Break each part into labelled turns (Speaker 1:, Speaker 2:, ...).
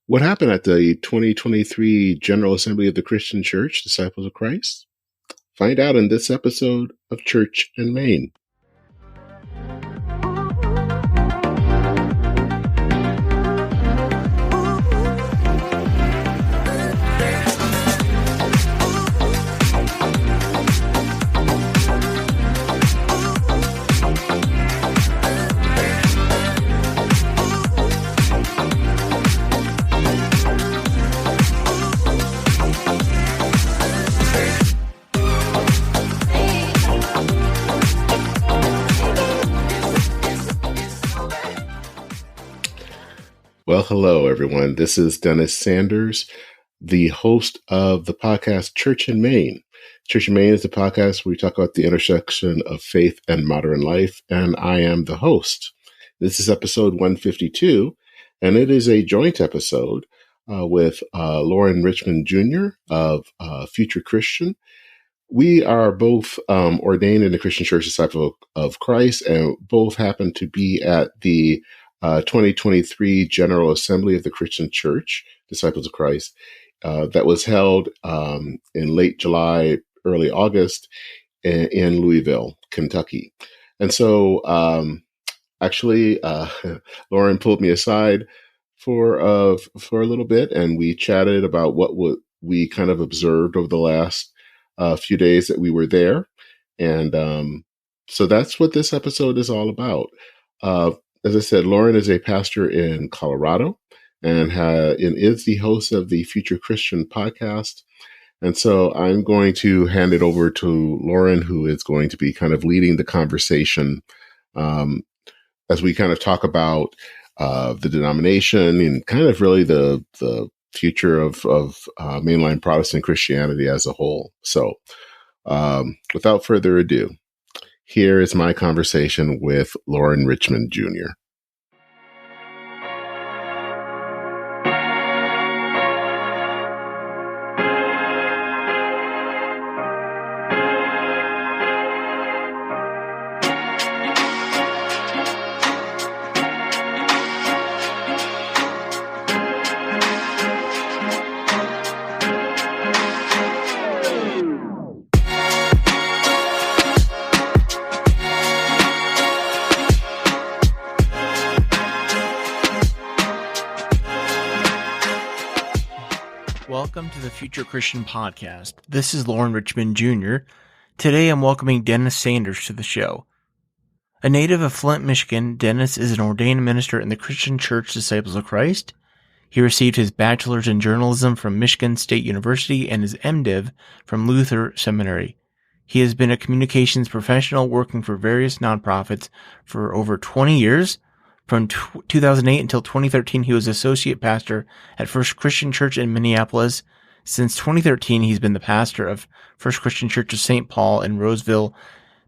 Speaker 1: What happened at the 2023 General Assembly of the Christian Church, Disciples of Christ? Find out in this episode of Church in Maine. Well, hello, everyone. This is Dennis Sanders, the host of the podcast Church in Maine. Church in Maine is the podcast where we talk about the intersection of faith and modern life, and I am the host. This is episode 152, and it is a joint episode with Loren Richmond Jr. of Future Christian. We are both ordained in the Christian Church Disciple of Christ, and both happen to be at the 2023 General Assembly of the Christian Church, Disciples of Christ, that was held in late July, early August in Louisville, Kentucky. And so Loren pulled me aside for a little bit, and we chatted about what we kind of observed over the last few days that we were there. And so that's what this episode is all about. As I said, Loren is a pastor in Colorado and is the host of the Future Christian podcast. And so I'm going to hand it over to Loren, who is going to be kind of leading the conversation as we kind of talk about the denomination and kind of really the future of mainline Protestant Christianity as a whole. So without further ado, here is my conversation with Loren Richmond Jr.
Speaker 2: Welcome to the Future Christian Podcast. This is Loren Richmond Jr. Today I'm welcoming Dennis Sanders to the show. A native of Flint, Michigan, Dennis is an ordained minister in the Christian Church Disciples of Christ. He received his bachelor's in journalism from Michigan State University and his MDiv from Luther Seminary. He has been a communications professional working for various nonprofits for over 20 years. From 2008 until 2013, he was associate pastor at First Christian Church in Minneapolis. Since 2013, he's been the pastor of First Christian Church of St. Paul in Roseville,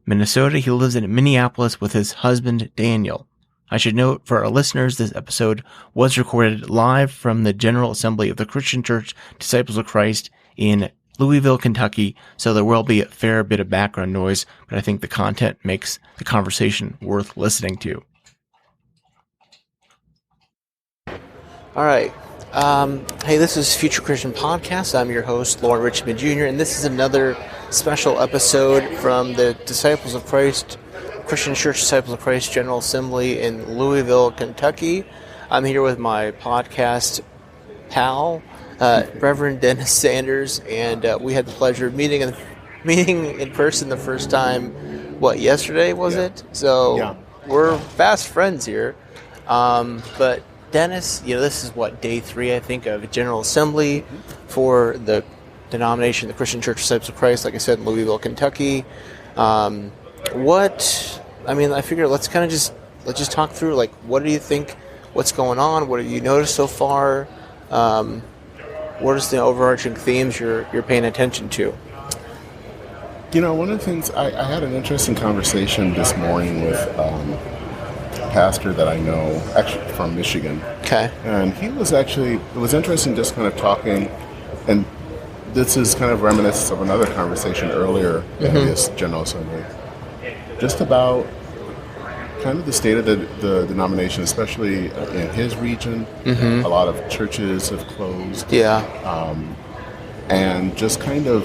Speaker 2: Minnesota. He lives in Minneapolis with his husband, Daniel. I should note for our listeners, this episode was recorded live from the General Assembly of the Christian Church Disciples of Christ in Louisville, Kentucky, so there will be a fair bit of background noise, but I think the content makes the conversation worth listening to. All right. Hey, this is Future Christian Podcast. I'm your host, Loren Richmond Jr., and this is another special episode from the Disciples of Christ, Christian Church Disciples of Christ General Assembly in Louisville, Kentucky. I'm here with my podcast pal, Reverend Dennis Sanders, and we had the pleasure of meeting in person the first time, yesterday was it? So we're fast friends here. But Dennis, this is day 3, I think, of General Assembly for the denomination, the Christian Church Disciples of Christ, like I said, in Louisville, Kentucky. I figure let's just talk through, what do you think, what's going on, what have you noticed so far, what is the overarching themes you're paying attention to?
Speaker 1: One of the things, I had an interesting conversation this morning with pastor that I know, actually from Michigan.
Speaker 2: Okay.
Speaker 1: And it was interesting just kind of talking, and this is kind of reminiscent of another conversation earlier in this General Assembly, just about kind of the state of the denomination, especially in his region. A lot of churches have closed.
Speaker 2: Yeah.
Speaker 1: And just kind of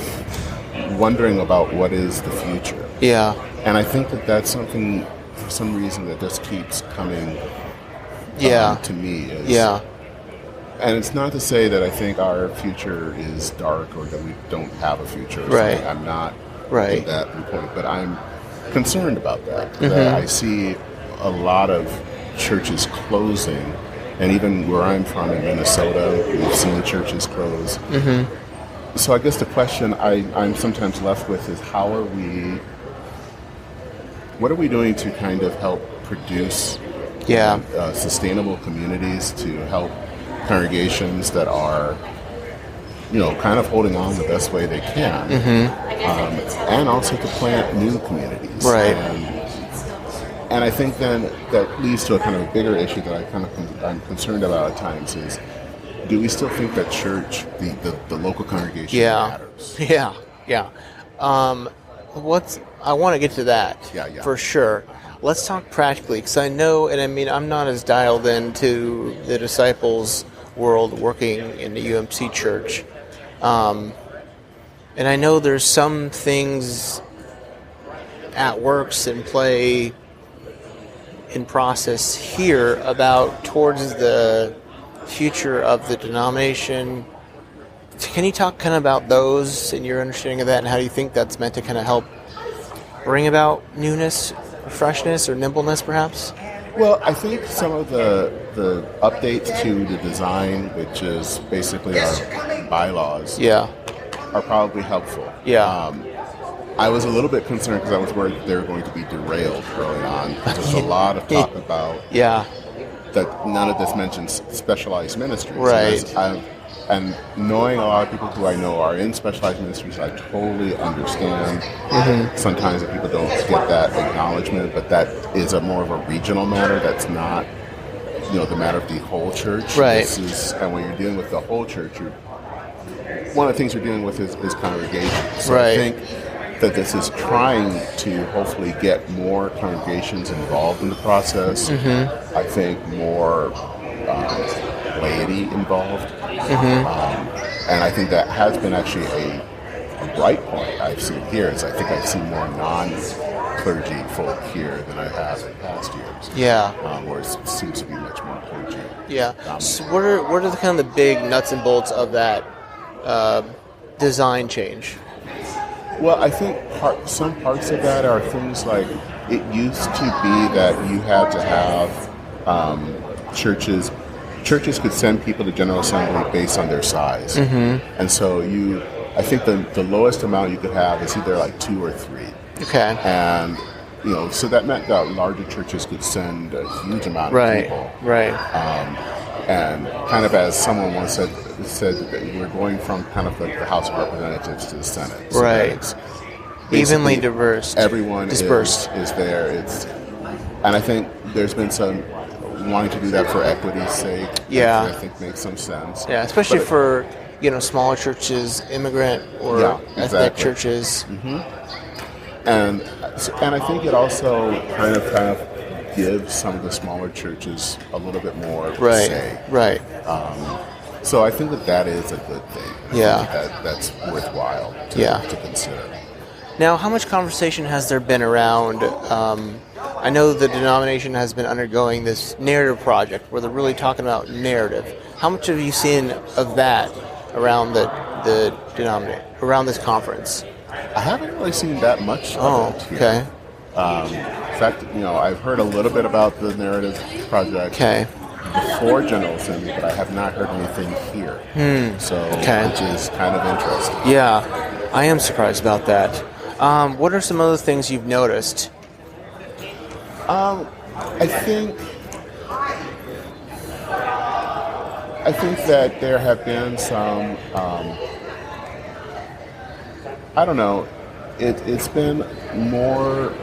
Speaker 1: wondering about what is the future.
Speaker 2: Yeah.
Speaker 1: And I think that that's something, for some reason, that just keeps coming to me. And it's not to say that I think our future is dark or that we don't have a future.
Speaker 2: Right.
Speaker 1: I'm not in that point, but I'm concerned about that. That I see a lot of churches closing, and even where I'm from in Minnesota, we've seen churches close. So I guess the question I'm sometimes left with is what are we doing to kind of help produce sustainable communities, to help congregations that are, kind of holding on the best way they can, and also to plant new communities.
Speaker 2: Right.
Speaker 1: And I think then that leads to a kind of a bigger issue that I'm concerned about at times is, do we still think that church, the local congregation matters?
Speaker 2: Yeah. I want to get to that for sure. Let's talk practically, because I know, and I mean, I'm not as dialed into the disciples world working in the UMC church. And I know there's some things at works in play, in process here about towards the future of the denomination. Can you talk kind of about those and your understanding of that, and how do you think that's meant to kind of help bring about newness, freshness, or nimbleness, perhaps?
Speaker 1: Well, I think some of the updates to the design, which is basically our bylaws, are probably helpful. I was a little bit concerned because I was worried they were going to be derailed early on. There's a lot of talk about that none of this mentions specialized ministries.
Speaker 2: Right.
Speaker 1: And knowing a lot of people who I know are in specialized ministries, I totally understand. Sometimes that people don't get that acknowledgement, but that is more of a regional matter. That's not, the matter of the whole church.
Speaker 2: Right.
Speaker 1: And when you're dealing with the whole church, one of the things you're dealing with is congregation. So
Speaker 2: right.
Speaker 1: I think that this is trying to hopefully get more congregations involved in the process. I think more laity involved. And I think that has been actually a bright point I've seen here. Is I think I've seen more non-clergy folk here than I have in past years. Where it seems to be much more clergy.
Speaker 2: So what are the kind of the big nuts and bolts of that design change?
Speaker 1: Well, I think some parts of that are things like, it used to be that you had to have churches could send people to General Assembly based on their size. And so I think the lowest amount you could have is either like 2 or 3.
Speaker 2: Okay.
Speaker 1: And, so that meant that larger churches could send a huge amount of people.
Speaker 2: Right.
Speaker 1: And kind of as someone once said that we're going from kind of like the House of Representatives to the Senate. So
Speaker 2: right. Evenly diverse.
Speaker 1: Everyone
Speaker 2: dispersed.
Speaker 1: is there. And I think there's been some wanting to do that for equity's sake. I think makes some sense.
Speaker 2: Yeah, especially for smaller churches, immigrant or ethnic churches.
Speaker 1: And I think it also kind of gives some of the smaller churches a little bit more say.
Speaker 2: Right.
Speaker 1: So I think that is a good thing. I think that's worthwhile to consider.
Speaker 2: Now, how much conversation has there been around? I know the denomination has been undergoing this narrative project where they're really talking about narrative. How much have you seen of that around the denomination, around this conference?
Speaker 1: I haven't really seen that much of it here.
Speaker 2: Okay.
Speaker 1: In fact, I've heard a little bit about the narrative project before General Assembly, but I have not heard anything here. Which is kind of interesting.
Speaker 2: Yeah, I am surprised about that. What are some other things you've noticed?
Speaker 1: I think that there have been some. I don't know. It's been more.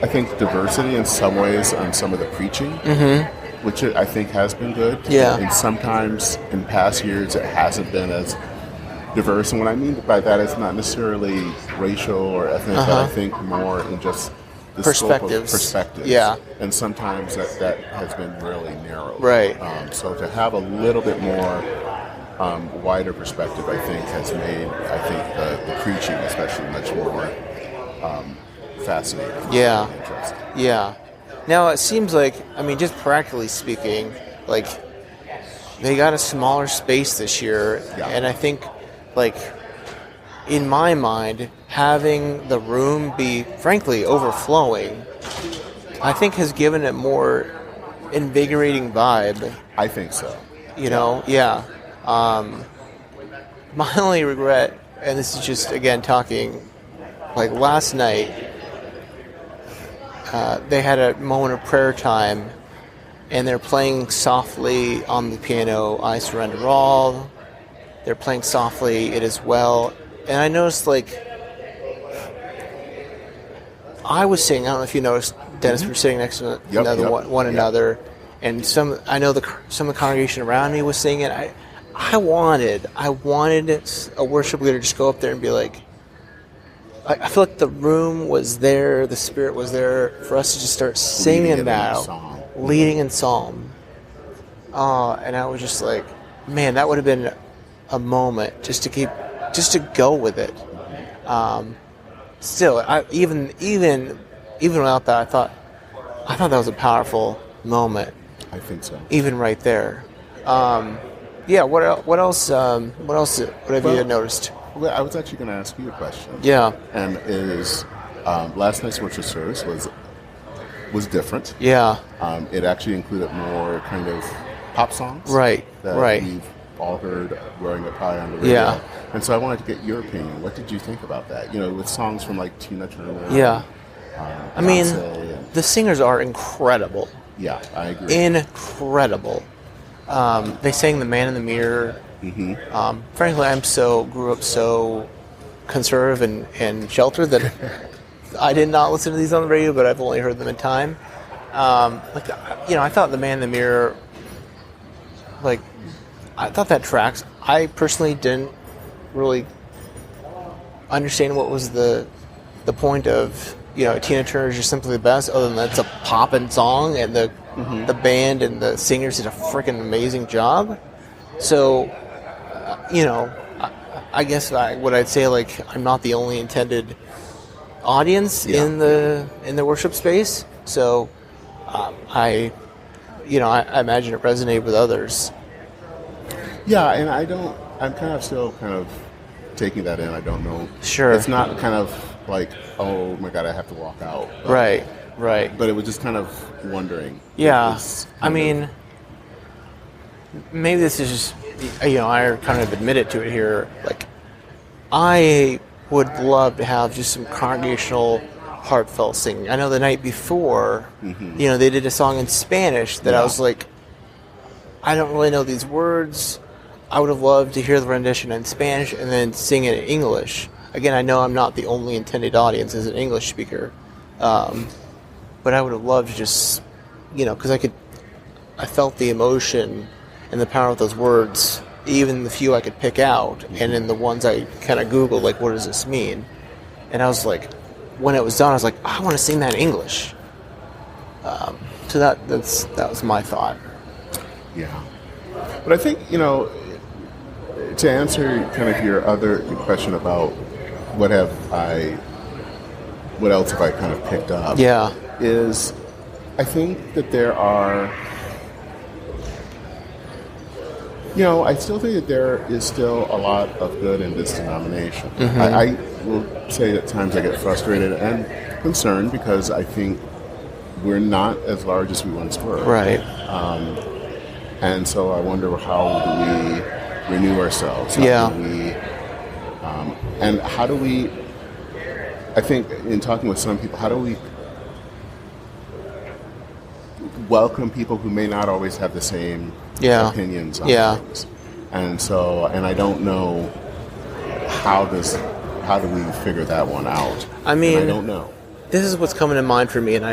Speaker 1: I think diversity in some ways on some of the preaching, which I think has been good. And sometimes in past years it hasn't been as diverse. And what I mean by that is not necessarily racial or ethnic, but I think more in just the scope of
Speaker 2: perspectives.
Speaker 1: perspectives.
Speaker 2: Yeah.
Speaker 1: And sometimes that has been really narrow.
Speaker 2: Right.
Speaker 1: So to have a little bit more wider perspective, I think, has made, the preaching especially much more fascinating.
Speaker 2: Yeah.
Speaker 1: And interesting.
Speaker 2: Yeah. Now, it seems like, I mean, just practically speaking, like, they got a smaller space this year,
Speaker 1: Yeah.
Speaker 2: and I think, like, in my mind, having the room be, frankly, overflowing, I think has given it more invigorating vibe.
Speaker 1: I think so.
Speaker 2: You know, yeah. My only regret, and this is just, again, talking, like, last night, they had a moment of prayer time, and they're playing softly on the piano, I Surrender All. They're playing softly, It Is Well. And I noticed, like, I was singing, I don't know if you noticed, Dennis, we're sitting next to one another, and I know some of the congregation around me was singing. I wanted a worship leader to just go up there and be like, I feel like the room was there, the spirit was there for us to just start singing leading in psalm. And I was just like, man, that would have been a moment just to go with it. Still, even without that, I thought that was a powerful moment.
Speaker 1: I think so.
Speaker 2: Even right there. Yeah. What else? What have you noticed?
Speaker 1: Well, I was actually going to ask you a question.
Speaker 2: Yeah.
Speaker 1: And it is last night's worship service was different.
Speaker 2: Yeah.
Speaker 1: It actually included more kind of pop songs.
Speaker 2: Right.
Speaker 1: That we've all heard growing up high on the radio.
Speaker 2: Yeah.
Speaker 1: And so I wanted to get your opinion. What did you think about that? You know, with songs from like Tina Turner.
Speaker 2: Yeah. I mean,
Speaker 1: and,
Speaker 2: the singers are incredible.
Speaker 1: Yeah, I agree.
Speaker 2: Incredible. They sang "The Man in the Mirror."
Speaker 1: Mm-hmm.
Speaker 2: Frankly, grew up so conservative and sheltered that I did not listen to these on the radio, but I've only heard them in time. I thought "The Man in the Mirror," like, I thought that tracks. I personally didn't really understand what was the point of, Tina Turner is just simply the best, other than that's a poppin' song, and the band and the singers did a freaking amazing job. So, I guess what I'd say, like, I'm not the only intended audience in the worship space. So, I imagine it resonated with others.
Speaker 1: Yeah, and I'm still taking that in. I don't know.
Speaker 2: Sure.
Speaker 1: It's not kind of like, oh my God, I have to walk out.
Speaker 2: Right.
Speaker 1: But it was just kind of wondering.
Speaker 2: Yeah. I mean, maybe this is just, I kind of admitted to it here. Like, I would love to have just some congregational heartfelt singing. I know the night before, they did a song in Spanish that I was like, I don't really know these words. I would have loved to hear the rendition in Spanish and then sing it in English. Again, I know I'm not the only intended audience as an English speaker, but I would have loved to just, because I felt the emotion and the power of those words, even the few I could pick out, and then the ones I kind of Googled, like, what does this mean? And I was like, when it was done, I was like, I want to sing that in English. So that was my thought. Yeah.
Speaker 1: But I think, to answer kind of your other question about what else have I kind of picked up?
Speaker 2: Yeah.
Speaker 1: Is I think that there are, I still think that there is still a lot of good in this denomination. I will say at times I get frustrated and concerned because I think we're not as large as we once were.
Speaker 2: Right.
Speaker 1: And so I wonder, how do we renew ourselves? How do we, and how do we, I think in talking with some people, how do we welcome people who may not always have the same opinions on things? And so, and I don't know how do we figure that one out? I mean, I don't know.
Speaker 2: This is what's coming to mind for me, and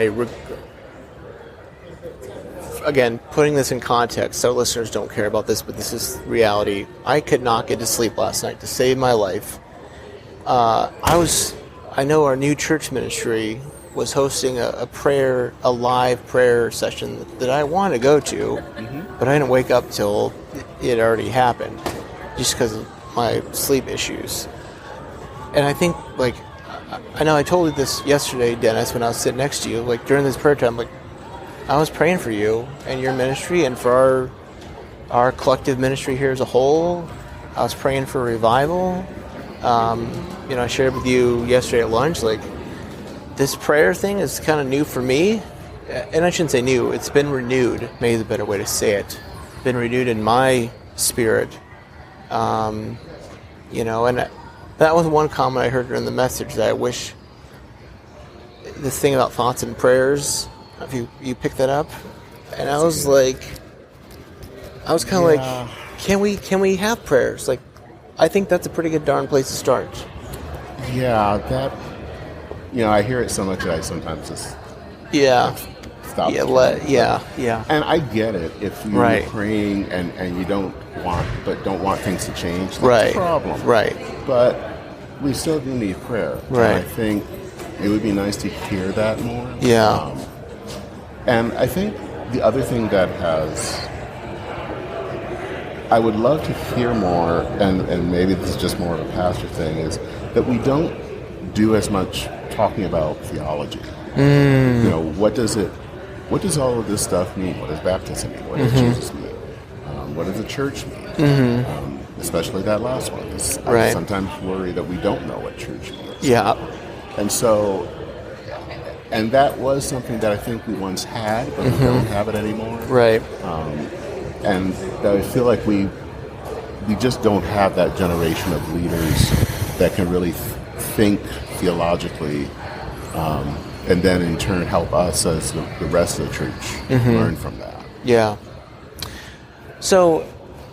Speaker 2: again, putting this in context, so listeners don't care about this, but this is reality. I could not get to sleep last night to save my life. I know our new church ministry was hosting a live prayer session that I wanted to go to, but I didn't wake up till it already happened, just because of my sleep issues. And I think, like, I know I told you this yesterday, Dennis, when I was sitting next to you, like, during this prayer time, like, I was praying for you and your ministry and for our collective ministry here as a whole. I was praying for revival. I shared with you yesterday at lunch, like, this prayer thing is kind of new for me. And I shouldn't say new, it's been renewed, maybe the better way to say it. Been renewed in my spirit. And that was one comment I heard during the message, that I wish, this thing about thoughts and prayers, if you picked that up. And I was like, I was kind of like, can we have prayers? Like, I think that's a pretty good darn place to start.
Speaker 1: Yeah, that, I hear it so much that I sometimes just stop.
Speaker 2: Yeah.
Speaker 1: And I get it. If you're praying and you don't want things to change, that's a problem.
Speaker 2: Right.
Speaker 1: But we still do need prayer.
Speaker 2: Right.
Speaker 1: And I think it would be nice to hear that more.
Speaker 2: Yeah.
Speaker 1: And I think the other thing that I would love to hear more, and maybe this is just more of a pastor thing, is that we don't do as much talking about theology. What does all of this stuff mean? What does baptism mean? What does Jesus mean? What does the church mean? Especially that last one. I sometimes worry that we don't know what church means.
Speaker 2: Yeah.
Speaker 1: And that was something that I think we once had, but we don't have it anymore.
Speaker 2: Right.
Speaker 1: And I feel like we just don't have that generation of leaders that can really think theologically, and then in turn help us as the rest of the church learn from that.
Speaker 2: Yeah. So,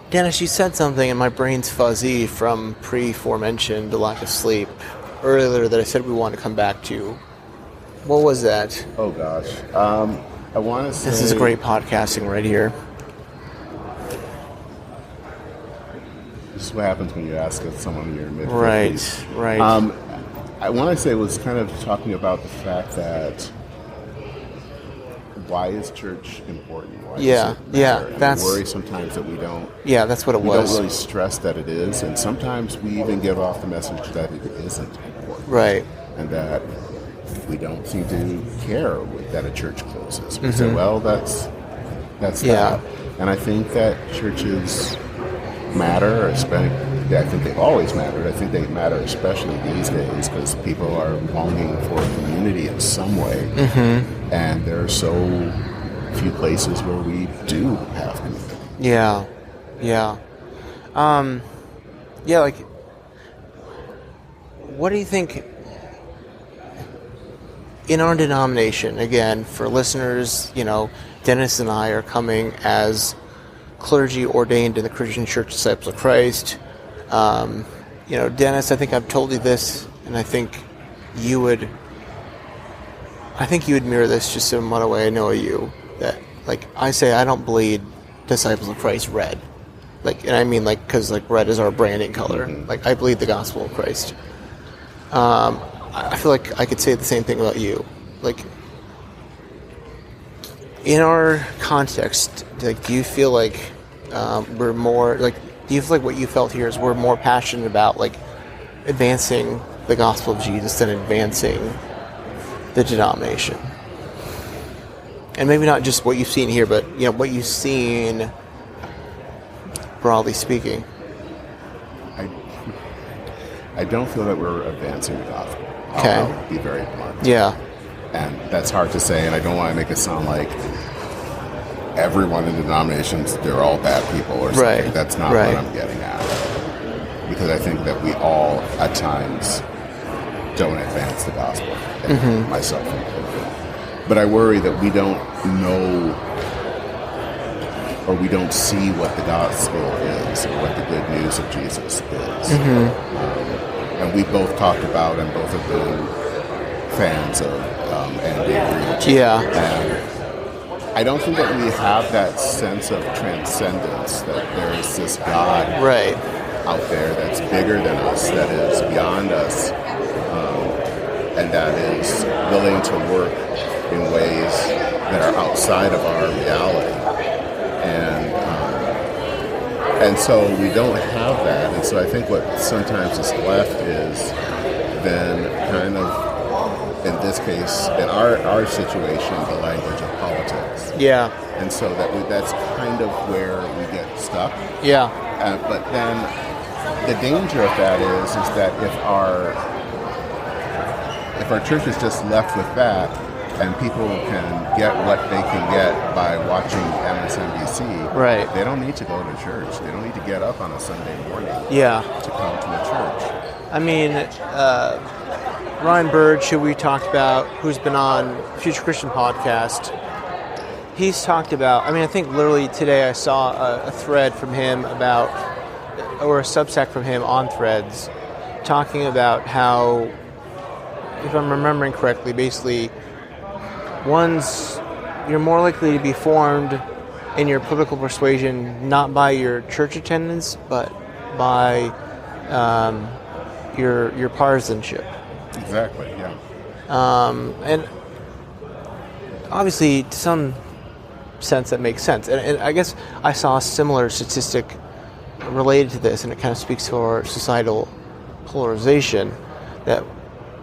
Speaker 2: Dennis, you said something, and my brain's fuzzy from pre-aforementioned the lack of sleep earlier that I said we want to come back to. What was that?
Speaker 1: Oh gosh, I want to say
Speaker 2: this is great podcasting right here.
Speaker 1: This is what happens when you ask someone in your mid-50s.
Speaker 2: Right.
Speaker 1: I want to say it was kind of talking about the fact that why is church important? Why does it matter? And I worry sometimes that we don't.
Speaker 2: Yeah, that's what it was.
Speaker 1: We don't really stress that it is, and sometimes we even give off the message that it isn't important.
Speaker 2: Right.
Speaker 1: And that we don't seem to care that a church closes. We say, well, that's that. And I think that churches matter, I think they've always mattered. I think they matter especially these days because people are longing for community in some way. And there are so few places where we do have community.
Speaker 2: Yeah. Like, what do you think in our denomination, again, for listeners, Dennis and I are coming as clergy ordained in the Christian Church Disciples of Christ. Dennis, I think I've told you this, and I think you would mirror this just in one way I know you. That, like, I say I don't bleed Disciples of Christ red. Like, and I mean, like, because, like, red is our branding color. Like, I bleed the gospel of Christ. I feel like I could say the same thing about you. Like, in our context, like, do you feel like we're more, like, do you feel like what you felt here is we're more passionate about, like, advancing the gospel of Jesus than advancing the denomination? And maybe not just what you've seen here, but, what you've seen broadly speaking.
Speaker 1: I don't feel that we're advancing the gospel.
Speaker 2: Okay.
Speaker 1: I'll be very blunt.
Speaker 2: Yeah.
Speaker 1: And that's hard to say, and I don't want to make it sound like everyone in the denominations, they're all bad people or something.
Speaker 2: Right.
Speaker 1: That's not what I'm getting at. Because I think that we all, at times, don't advance the gospel, and myself included. But I worry that we don't know or we don't see what the gospel is or what the good news of Jesus is. And we both talked about and both have been fans of Andy Reid.
Speaker 2: Yeah.
Speaker 1: And I don't think that we have that sense of transcendence, that there is this God out there that's bigger than us, that is beyond us. and that is willing to work in ways that are outside of our reality. And so we don't have that. And so I think what sometimes is left is then kind of, in this case, in our situation, the language of politics.
Speaker 2: Yeah.
Speaker 1: And so that's kind of where we get stuck.
Speaker 2: Yeah.
Speaker 1: But then the danger of that is that if our church is just left with that, and people can get what they can get by watching MSNBC,
Speaker 2: right,
Speaker 1: they don't need to go to church. They don't need to get up on a Sunday morning to come to a church.
Speaker 2: I mean, Ryan Bird, who we talked about, who's been on Future Christian Podcast, he's talked about, I think literally today I saw a thread from him about, or a Substack from him on Threads, talking about how, if I'm remembering correctly, basically, you're more likely to be formed in your political persuasion not by your church attendance, but by your partisanship.
Speaker 1: Exactly, yeah.
Speaker 2: And obviously, to some sense, that makes sense. And I guess I saw a similar statistic related to this, and it kind of speaks to our societal polarization, that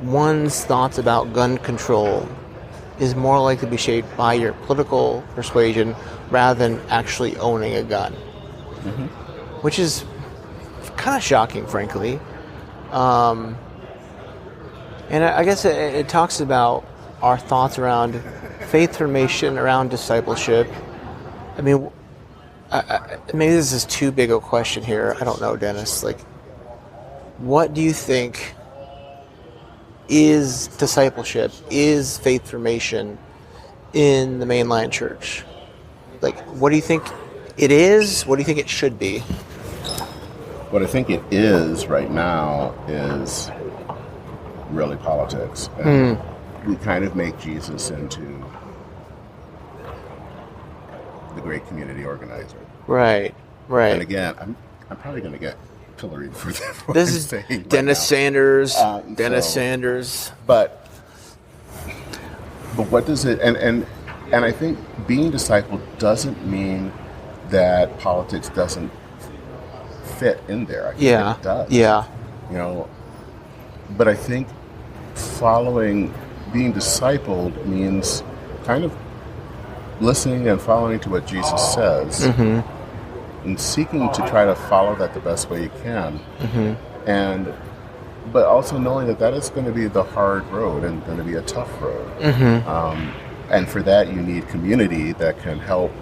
Speaker 2: one's thoughts about gun control is more likely to be shaped by your political persuasion rather than actually owning a gun.
Speaker 1: Mm-hmm.
Speaker 2: Which is kind of shocking, frankly. And I guess it talks about our thoughts around faith formation, around discipleship. I mean, maybe this is too big a question here. I don't know, Dennis. Like, what do you think is discipleship, is faith formation in the mainline church? Like, what do you think it is? What do you think it should be?
Speaker 1: What I think it is right now is really politics. And we kind of make Jesus into the great community organizer.
Speaker 2: Right.
Speaker 1: And again, I'm probably going to get pilloried for that.
Speaker 2: This is Dennis Sanders. Sanders.
Speaker 1: But what does it? And I think being discipled doesn't mean that politics doesn't fit in there. I think it does.
Speaker 2: Yeah.
Speaker 1: But I think being discipled means kind of listening and following to what Jesus says. Mm-hmm. And seeking to try to follow that the best way you can, but also knowing that is going to be the hard road and going to be a tough road. And for that, you need community that can help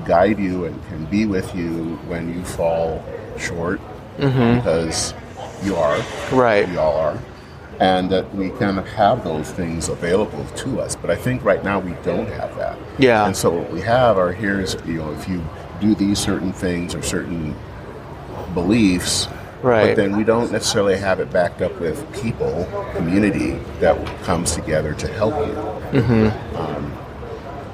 Speaker 1: guide you and can be with you when you fall short, because you are,
Speaker 2: right? We
Speaker 1: all are, and that we kind of have those things available to us. But I think right now we don't have that.
Speaker 2: Yeah.
Speaker 1: And so what we have are here's if you do these certain things or certain beliefs,
Speaker 2: right,
Speaker 1: but then we don't necessarily have it backed up with people, community that comes together to help you.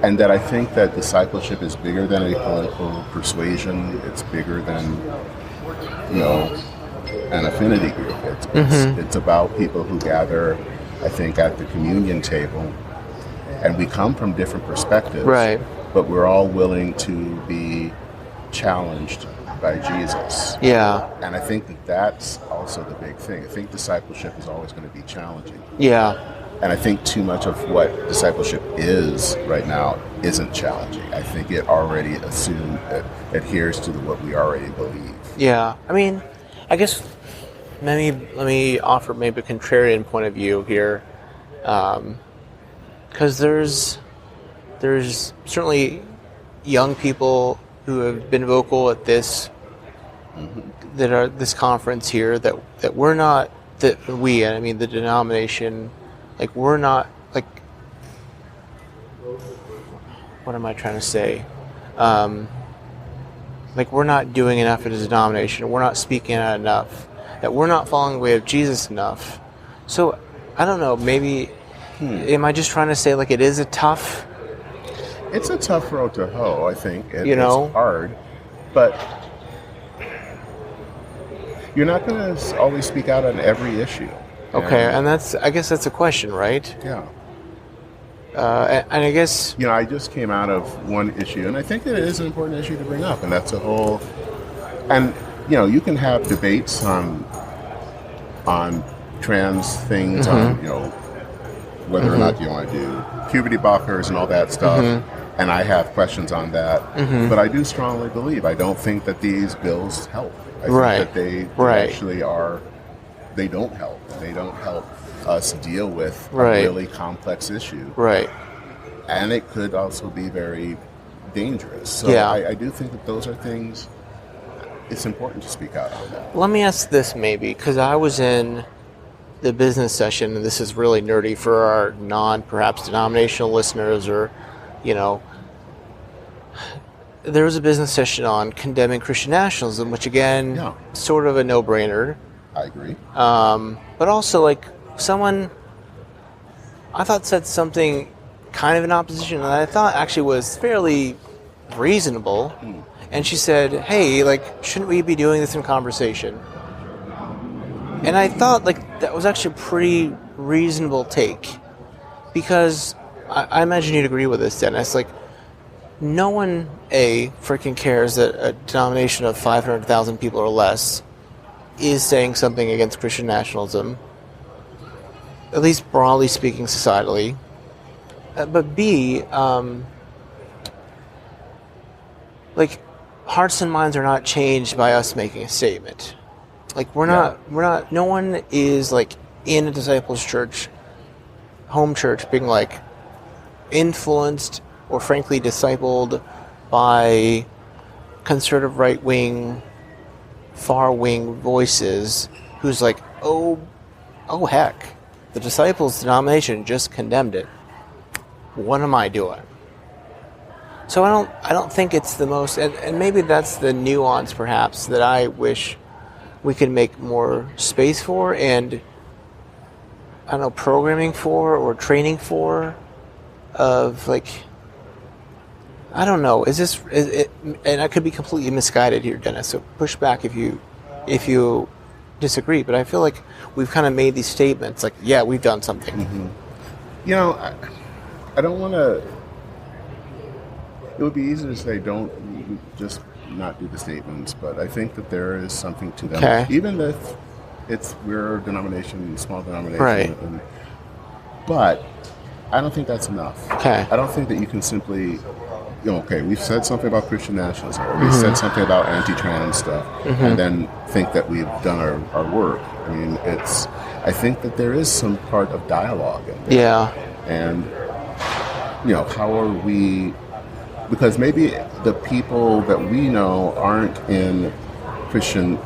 Speaker 1: And that I think that discipleship is bigger than a political persuasion. It's bigger than an affinity group. It's about people who gather, I think, at the communion table, and we come from different perspectives,
Speaker 2: right?
Speaker 1: But we're all willing to be challenged by Jesus.
Speaker 2: Yeah.
Speaker 1: And I think that's also the big thing. I think discipleship is always going to be challenging.
Speaker 2: Yeah.
Speaker 1: And I think too much of what discipleship is right now isn't challenging. I think it already adheres to what we already believe.
Speaker 2: Yeah. I mean, I guess let me offer maybe a contrarian point of view here. Because there's certainly young people who have been vocal at this conference here that we're not, that we, and I mean the denomination, like we're not, like, what am I trying to say? Like we're not doing enough as a denomination. We're not speaking out enough. That we're not following the way of Jesus enough. So I don't know. Maybe am I just trying to say like it is it's a tough
Speaker 1: road to hoe. I think
Speaker 2: it's
Speaker 1: hard, but you're not going to always speak out on every issue.
Speaker 2: Okay, and I guess that's a question, right?
Speaker 1: Yeah.
Speaker 2: And I guess...
Speaker 1: I just came out of one issue, and I think that it is an important issue to bring up, and that's a whole... And, you can have debates on trans things, on, whether or not you want to do puberty blockers and all that stuff, and I have questions on that, but I do strongly believe, I don't think that these bills help. I think that they actually are... They don't help. They don't help us deal with a really complex issue.
Speaker 2: Right.
Speaker 1: And it could also be very dangerous. So I do think that those are things, it's important to speak out on that.
Speaker 2: Let me ask this maybe, because I was in the business session, and this is really nerdy for our non-perhaps denominational listeners, or, there was a business session on condemning Christian nationalism, which again, sort of a no-brainer.
Speaker 1: I agree.
Speaker 2: But also, like, someone, I thought, said something kind of in opposition, and I thought actually was fairly reasonable. And she said, hey, like, shouldn't we be doing this in conversation? And I thought, like, that was actually a pretty reasonable take. Because I imagine you'd agree with this, Dennis. Like, no one, freaking cares that a denomination of 500,000 people or less is saying something against Christian nationalism, at least broadly speaking, societally. But B, like, hearts and minds are not changed by us making a statement. Like, we're not, no one is, like, in a disciples' church, home church, being, like, influenced or frankly discipled by conservative right-wing, far-wing voices who's like, oh heck, the disciples denomination just condemned it. What am I doing? So I don't think it's the most, and maybe that's the nuance perhaps that I wish we could make more space for, and I don't know, programming for or training for, of like, I don't know. Is it? And I could be completely misguided here, Dennis. So push back if you disagree. But I feel like we've kind of made these statements, like, yeah, we've done something.
Speaker 1: I don't want to. It would be easy to say don't just not do the statements, but I think that there is something to them.
Speaker 2: Okay.
Speaker 1: Even if we're a denomination, small denomination,
Speaker 2: right?
Speaker 1: But I don't think that's enough.
Speaker 2: Okay.
Speaker 1: I don't think that you can simply. Okay, we've said something about Christian nationalism, or we've said something about anti-trans stuff, and then think that we've done our work. I mean, I think that there is some part of dialogue in there.
Speaker 2: Yeah.
Speaker 1: And, how are we, because maybe the people that we know aren't in Christian,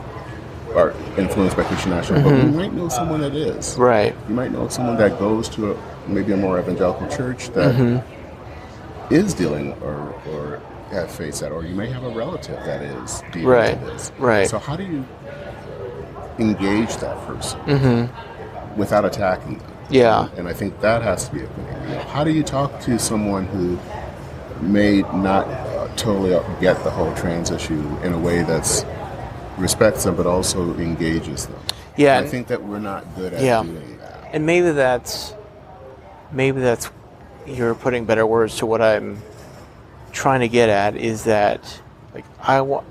Speaker 1: are influenced by Christian nationalism, but we might know someone that is.
Speaker 2: Right.
Speaker 1: You might know someone that goes to maybe a more evangelical church that is dealing or have faced that, or you may have a relative that is dealing with this. Right. So how do you engage that person without attacking them?
Speaker 2: Yeah.
Speaker 1: And I think that has to be a thing. How do you talk to someone who may not totally get the whole trans issue in a way that's respects them but also engages them?
Speaker 2: Yeah.
Speaker 1: And I think that we're not good at doing that.
Speaker 2: And maybe that's you're putting better words to what I'm trying to get at, is that, like, I want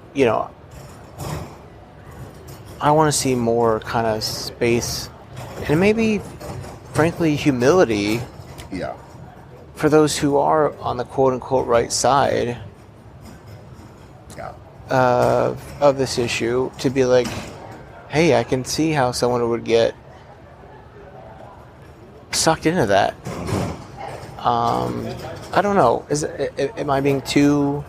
Speaker 2: to see more kind of space and maybe, frankly, humility.
Speaker 1: Yeah.
Speaker 2: For those who are on the quote-unquote right side of this issue, to be like, hey, I can see how someone would get sucked into that. I don't know. Am I being too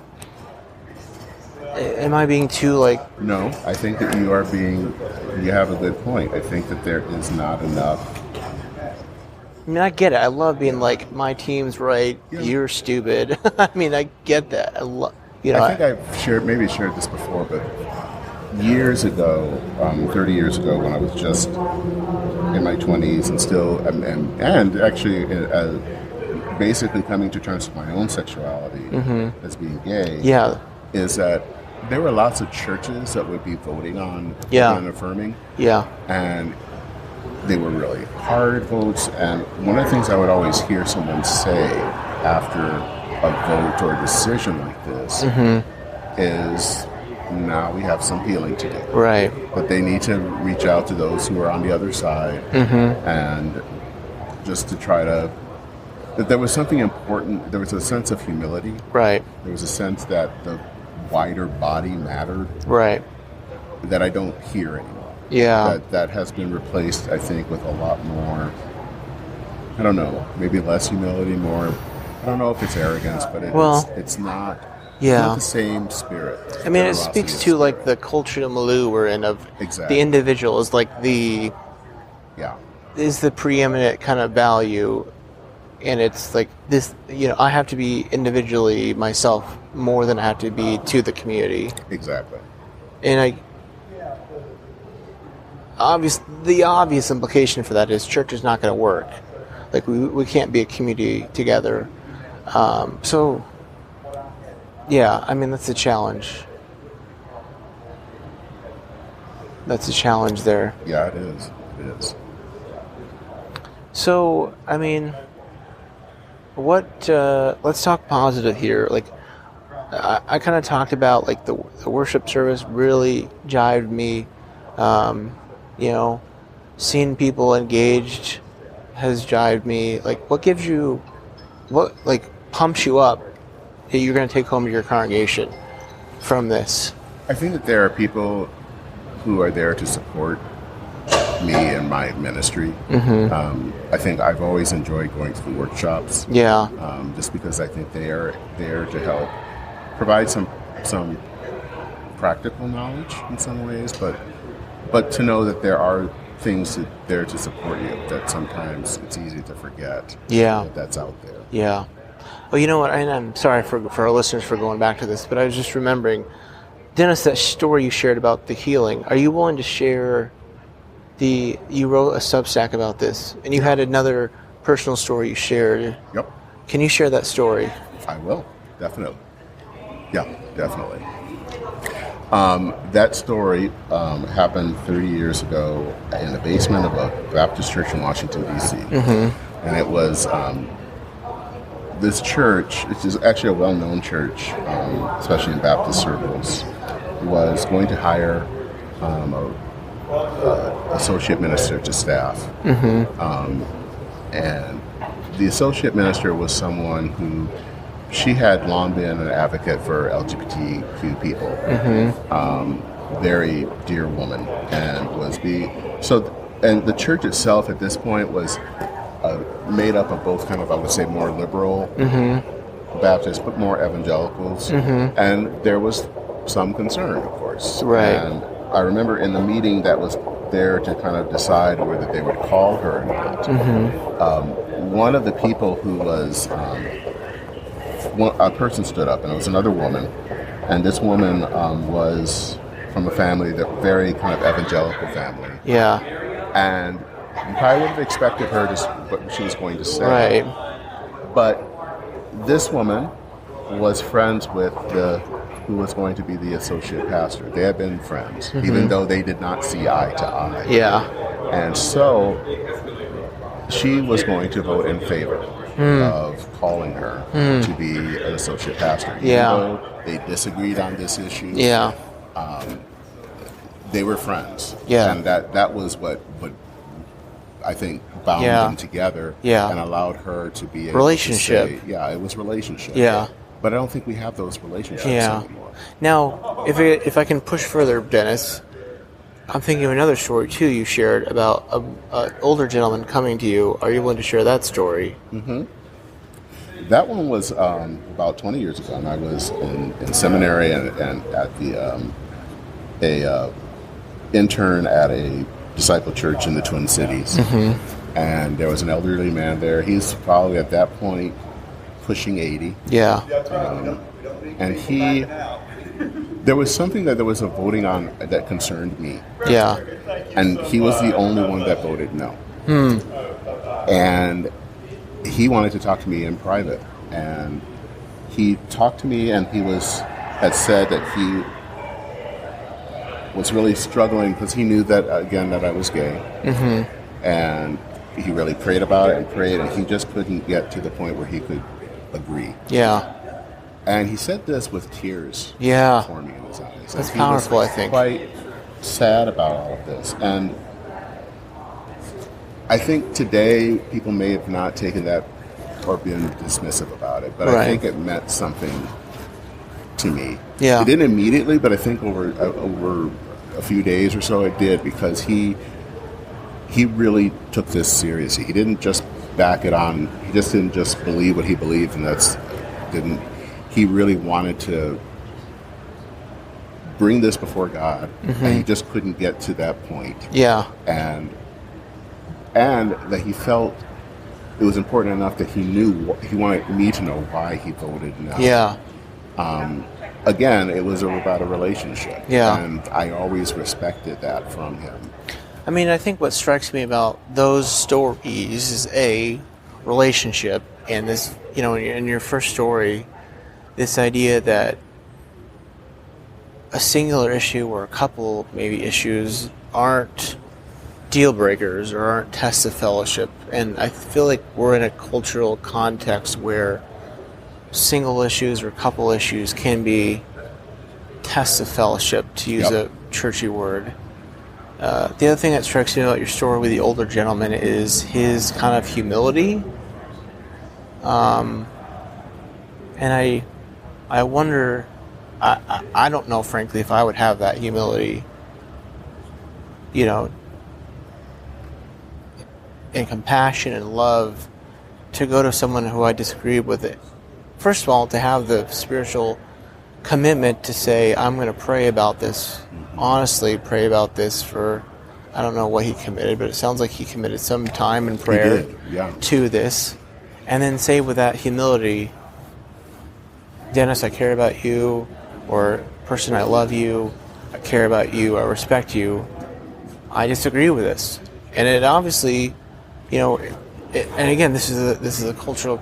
Speaker 2: like...
Speaker 1: No, I think that you have a good point. I think that there is not enough.
Speaker 2: I mean, I get it. I love being like, my team's right, you're stupid. I mean, I get that. I think
Speaker 1: I've shared this before, but years ago, 30 years ago, when I was just in my 20s and still, and actually basically coming to terms with my own sexuality as being gay, is that there were lots of churches that would be voting on and affirming. Yeah. And they were really hard votes. And one of the things I would always hear someone say after a vote or a decision like this is, now we have some healing to do.
Speaker 2: Right.
Speaker 1: But they need to reach out to those who are on the other side and just to try to... That there was something important. There was a sense of humility.
Speaker 2: Right.
Speaker 1: There was a sense that the wider body mattered.
Speaker 2: Right.
Speaker 1: That I don't hear anymore.
Speaker 2: Yeah.
Speaker 1: That has been replaced, I think, with a lot more, I don't know, maybe less humility, more, I don't know if it's arrogance, but it's not the same spirit.
Speaker 2: I mean, it speaks to like the culture of Malou we're in, of
Speaker 1: exactly.
Speaker 2: The individual is like is the preeminent kind of value. And it's like this, I have to be individually myself more than I have to be to the community.
Speaker 1: Exactly.
Speaker 2: And the obvious implication for that is church is not going to work. Like we can't be a community together. So, yeah, I mean, that's a challenge. That's a challenge there.
Speaker 1: Yeah, it is. It is.
Speaker 2: So, I mean... let's talk positive here. Like, I kind of talked about, like, the worship service really jived me. Seeing people engaged has jived me. Like, what pumps you up that you're going to take home to your congregation from this?
Speaker 1: I think that there are people who are there to support me and my ministry. I think I've always enjoyed going to the workshops.
Speaker 2: Yeah.
Speaker 1: Just because I think they are there to help provide some practical knowledge in some ways, but to know that there are things there to support you that sometimes it's easy to forget.
Speaker 2: Yeah.
Speaker 1: That's out there.
Speaker 2: Yeah. Well, you know what? And I'm sorry for our listeners for going back to this, but I was just remembering, Dennis, that story you shared about the healing. Are you willing to share? You wrote a Substack about this, and you had another personal story you shared.
Speaker 1: Yep.
Speaker 2: Can you share that story?
Speaker 1: I will, definitely. Yeah, definitely. That story happened 30 years ago in the basement of a Baptist church in Washington, D.C. And it was this church, which is actually a well-known church, especially in Baptist circles, was going to hire associate minister to staff. And the associate minister was someone who, she had long been an advocate for LGBTQ people. Very dear woman, and and the church itself at this point was made up of both kind of, I would say, more liberal Baptists, but more evangelicals. And there was some concern, of course.
Speaker 2: Right.
Speaker 1: And I remember in the meeting that was there to kind of decide whether they would call her or not, one of the people who was, a person stood up, and it was another woman, and this woman was from a family, that very kind of evangelical family.
Speaker 2: Yeah.
Speaker 1: And you probably would have expected her to, what she was going to say.
Speaker 2: Right.
Speaker 1: But this woman was friends with who was going to be the associate pastor. They had been friends, even though they did not see eye to eye.
Speaker 2: Yeah.
Speaker 1: And so she was going to vote in favor of calling her to be an associate pastor. Even though they disagreed on this issue.
Speaker 2: Yeah.
Speaker 1: They were friends.
Speaker 2: Yeah.
Speaker 1: And that was what I think bound them together and allowed her to be able
Speaker 2: relationship.
Speaker 1: To say, it was relationship.
Speaker 2: Yeah.
Speaker 1: But I don't think we have those relationships anymore.
Speaker 2: Now, if I can push further, Dennis, I'm thinking of another story, too, you shared about an older gentleman coming to you. Are you willing to share that story?
Speaker 1: That one was about 20 years ago, and I was in seminary and at the intern at a disciple church in the Twin Cities. And there was an elderly man there. He's probably at that point pushing 80.
Speaker 2: Yeah.
Speaker 1: And there was something that there was a voting on that concerned me.
Speaker 2: Yeah.
Speaker 1: And he was the only one that voted no. And he wanted to talk to me in private. And he talked to me, and had said that he was really struggling because he knew that, again, that I was gay. and he really prayed about it and prayed, and he just couldn't get to the point where he could agree.
Speaker 2: Yeah.
Speaker 1: And he said this with tears
Speaker 2: Yeah.
Speaker 1: forming in his eyes.
Speaker 2: That's
Speaker 1: he
Speaker 2: powerful,
Speaker 1: was
Speaker 2: I think.
Speaker 1: Quite sad about all of this. And I think today people may have not taken that or been dismissive about it, but I think it meant something to me.
Speaker 2: Yeah.
Speaker 1: It didn't immediately, but I think over a few days or so it did, because he really took this seriously. He didn't just back it on. He just didn't just believe what he believed, and he really wanted to bring this before God, and he just couldn't get to that point.
Speaker 2: Yeah.
Speaker 1: And that he felt it was important enough that he wanted me to know why he voted no.
Speaker 2: Yeah.
Speaker 1: Again, it was about a relationship.
Speaker 2: Yeah.
Speaker 1: And I always respected that from him.
Speaker 2: I mean, I think what strikes me about those stories is a relationship, and this, in your first story, this idea that a singular issue or a couple maybe issues aren't deal breakers or aren't tests of fellowship. And I feel like we're in a cultural context where single issues or couple issues can be tests of fellowship, to use a churchy word. The other thing that strikes me about your story with the older gentleman is his kind of humility. And I wonder, I don't know, frankly, if I would have that humility, and compassion and love to go to someone who I disagree with it. First of all, to have the spiritual commitment to say, I'm going to pray about this, honestly pray about this for, I don't know what he committed, but it sounds like he committed some time and prayer to this. And then say with that humility, Dennis, I care about you, or person, I love you, I care about you, I respect you, I disagree with this. And it obviously, and again, this is a cultural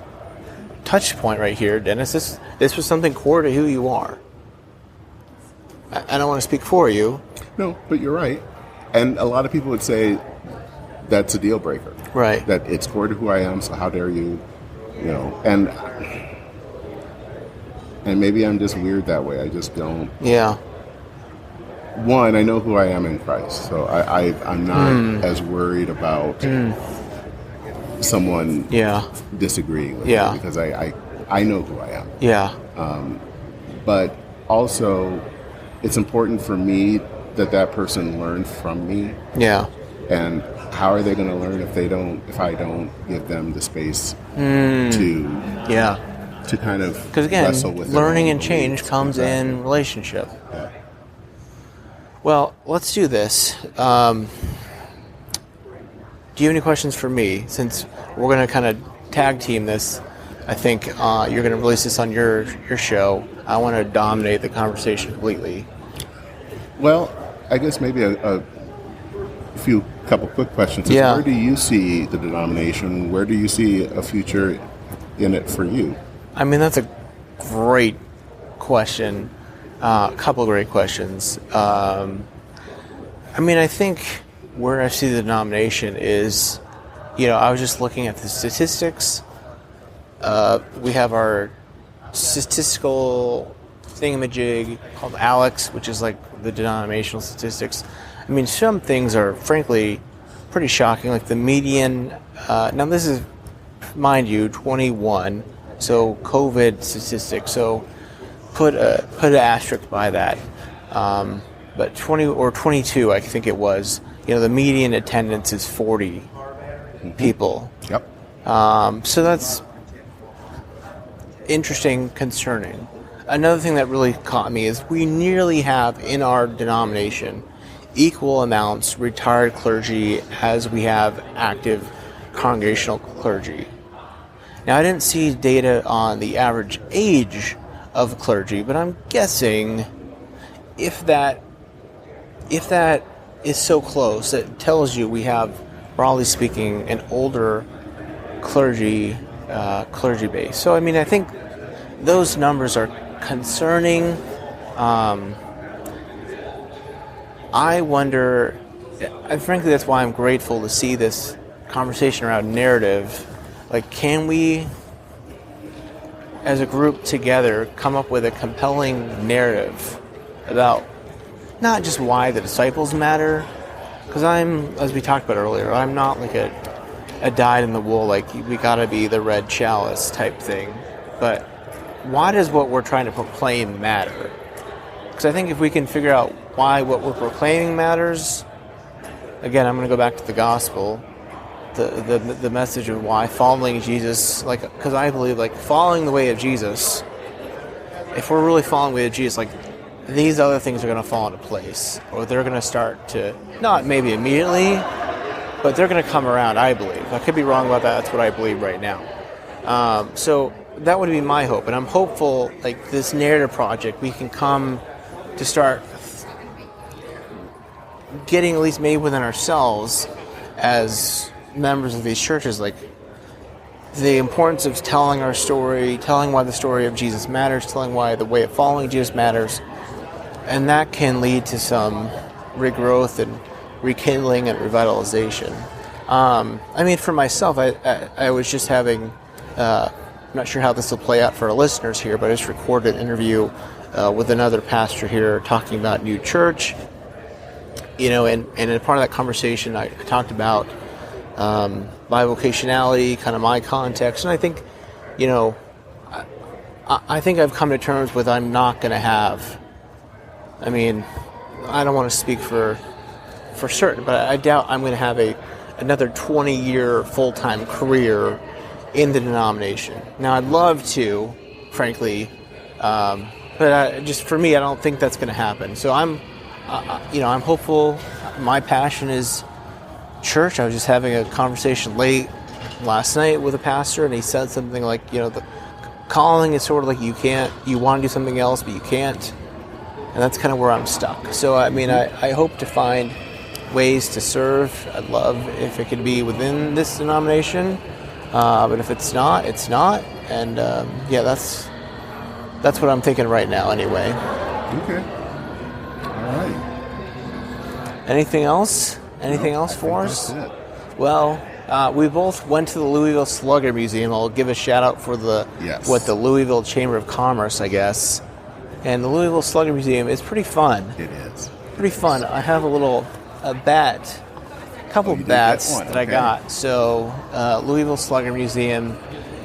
Speaker 2: touch point right here, Dennis. This was something core to who you are. I don't want to speak for you.
Speaker 1: No, but you're right. And a lot of people would say that's a deal breaker.
Speaker 2: Right.
Speaker 1: That it's core to who I am, so how dare you, and maybe I'm just weird that way. I just don't.
Speaker 2: Yeah.
Speaker 1: One, I know who I am in Christ, so I'm not as worried about someone disagreeing with me, because I know who I am.
Speaker 2: Yeah.
Speaker 1: But also, it's important for me that person learn from me.
Speaker 2: Yeah.
Speaker 1: And how are they going to learn if I don't give them the space to kind of,
Speaker 2: because again,
Speaker 1: wrestle with
Speaker 2: learning and change comes in relationship.
Speaker 1: Yeah.
Speaker 2: Well, let's do this. Do you have any questions for me? Since we're going to kind of tag team this, I think you're going to release this on your show. I want to dominate the conversation completely.
Speaker 1: Well, I guess maybe a couple quick questions.
Speaker 2: Yeah.
Speaker 1: Where do you see the denomination? Where do you see a future in it for you?
Speaker 2: I mean, that's a great question. A couple of great questions. I think where I see the denomination is, I was just looking at the statistics. We have our statistical thingamajig called Alex, which is like the denominational statistics. I mean, some things are frankly pretty shocking, like the median. Now this is, mind you, 21, so COVID statistics. So put an asterisk by that. But 20 or 22, I think it was. The median attendance is 40 people.
Speaker 1: Yep.
Speaker 2: So that's interesting, concerning. Another thing that really caught me is we nearly have in our denomination equal amounts retired clergy as we have active congregational clergy. Now, I didn't see data on the average age of clergy, but I'm guessing if that is so close, it tells you we have, broadly speaking, an older clergy base. So, I think those numbers are concerning. I wonder frankly, that's why I'm grateful to see this conversation around narrative. Like, can we, as a group together, come up with a compelling narrative about not just why the disciples matter? Because as we talked about earlier, I'm not like a dyed-in-the-wool, like, we gotta be the red chalice type thing. But why does what we're trying to proclaim matter? Because I think if we can figure out why what we're proclaiming matters, again, I'm going to go back to the gospel, the message of why following Jesus, like, because I believe, like, following the way of Jesus, if we're really following the way of Jesus, like, these other things are going to fall into place, or they're going to start to, not maybe immediately, but they're going to come around, I believe. I could be wrong about that. That's what I believe right now. So that would be my hope, and I'm hopeful, like, this narrative project, we can come to start getting at least made within ourselves as members of these churches, like, the importance of telling our story, telling why the story of Jesus matters, telling why the way of following Jesus matters, and that can lead to some regrowth and rekindling and revitalization. I mean, for myself, I was just having, I'm not sure how this will play out for our listeners here, but I just recorded an interview with another pastor here talking about new church. And in part of that conversation, I talked about bivocationality, kind of my context, and I think, I think I've come to terms with I'm not going to have. I mean, I don't want to speak for certain, but I doubt I'm going to have another 20-year full-time career in the denomination. Now, I'd love to, frankly, but just for me, I don't think that's going to happen. So I'm hopeful. My passion is church. I was just having a conversation late last night with a pastor, and he said something like, the calling is sort of like you want to do something else, but you can't. And that's kind of where I'm stuck. So, I mean, I hope to find ways to serve. I'd love if it could be within this denomination. But if it's not, it's not. And, that's what I'm thinking right now anyway.
Speaker 1: Okay. All right.
Speaker 2: Anything else? Anything else for us?
Speaker 1: That's it.
Speaker 2: Well, we both went to the Louisville Slugger Museum. I'll give a shout out for the Louisville Chamber of Commerce, I guess. And the Louisville Slugger Museum is pretty fun.
Speaker 1: It is.
Speaker 2: Pretty fun. I have a couple bats that I got. So, Louisville Slugger Museum,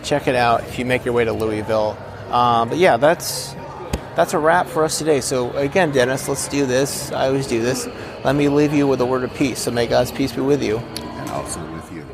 Speaker 2: check it out if you make your way to Louisville. But yeah, that's a wrap for us today. So again, Dennis, let's do this. I always do this. Let me leave you with a word of peace. So may God's peace be with you.
Speaker 1: And also with you.